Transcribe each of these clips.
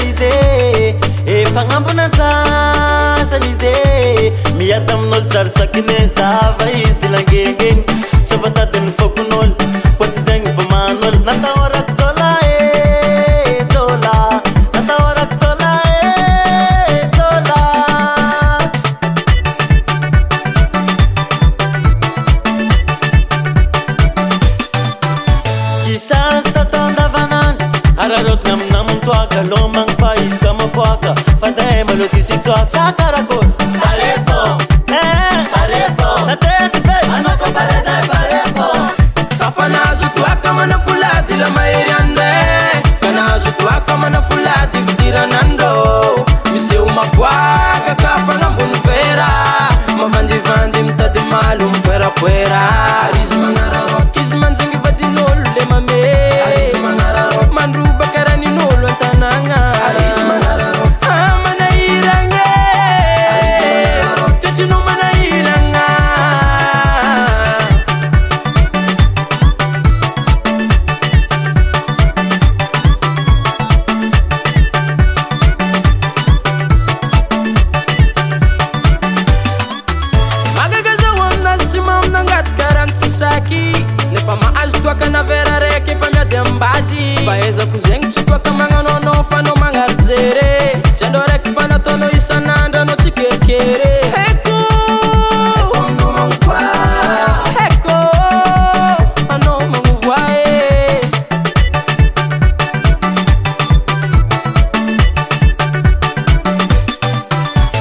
izy fagnambonantsasany izy miady amin'olo tsary sakine zava izy dilangengeny tsy fatadiny fokon'olo koa tsy zegny mba man'olo nataorako jola jola nataorako jola jola kisasy tatao andavanandro ararotiny aminamony toaka lomagny fa izy ka mafoaka fa zay malo sisy tsoaka sakarakory barefo barefo natesy be anako balezay barefo kafanazo toaka mana fulady la mahery andre kanazo toaka mana fulady vidiranandro miseo mafoaka kafanambony vera mavandivandy mitady malo mipoerapoera izy magnararok izy manzingy vadin'olo le mame mandroba karanin'olo an-tanagna manahiragna toetrinao manahiragna magagazao aminazy tsy maminangaty karany tsy saky nefa mahazo toaka na vera raiky efa miady ambady fahaizako zegny tsy toaka magnanonao fanao magnarojere sy andro raiky fa nataonao isan'andro anao tsy kerikere heko anao magnovoa heko anao magnovoa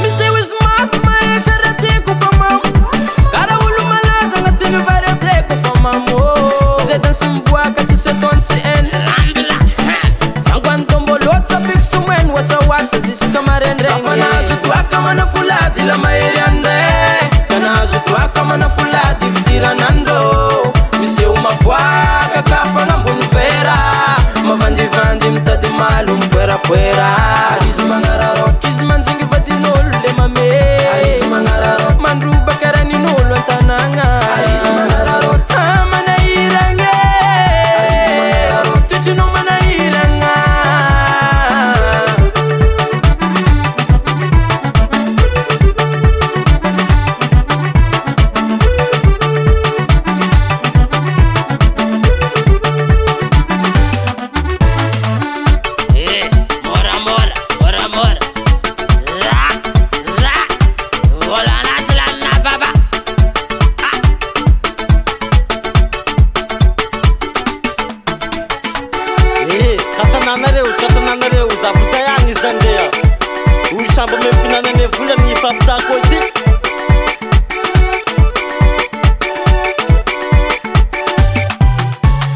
miseo izy mafy mahe karateko fa mamo kara olo malaza agnatin'ny variateko fa mamo zay dansy miboaka tsy sy ataony tsy hainy fangoany tombolotsa piky somoeny watsawatsy ziska marendregny kafanazo toaka mana fulady la mahery andre kanazo toaka mana fulady vidiranandro miseo mafoaka kafanambony vera mavandivandy mitady malo mipoerapoera izy magnararok izy manzingy vadin'olo le mame mandroba karanin'olo an-tanagna manahiragna toetrinao manahiragna katananareo zabotayagny izandrea olo sambo me finanane vola amin'ny fampitako ty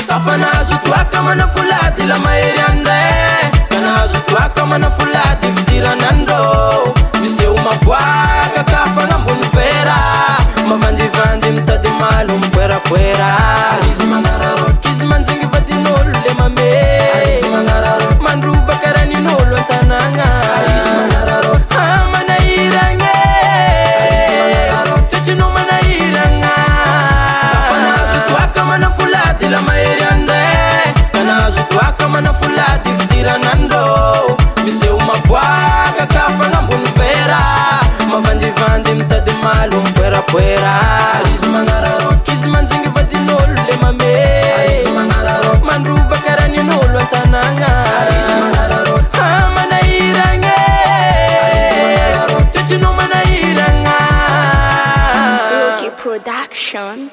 kafanazo toaka mana fulady la mahery andre kanazo toaka mana fulady vidiranandro miseo mafoaka kafanambony vera mavandivandy mitady malo mipoerapoera izy magnararok izy manzingy vadin'olo le mame mandroba karanin'olo an-tanagna manahiragna toetrinao manahiragna kafanazo toaka mana fulady la mahery andre kanazo toaka mana fulady vidiranandro miseo mafoaka kafanambony vera mavandivandy mitady malo mipoerapoera izy magnararok izy manzingy vadin'olo le mame mandroba karanin'olo an-tanagna manahiragna toetrinao manahiragna Production.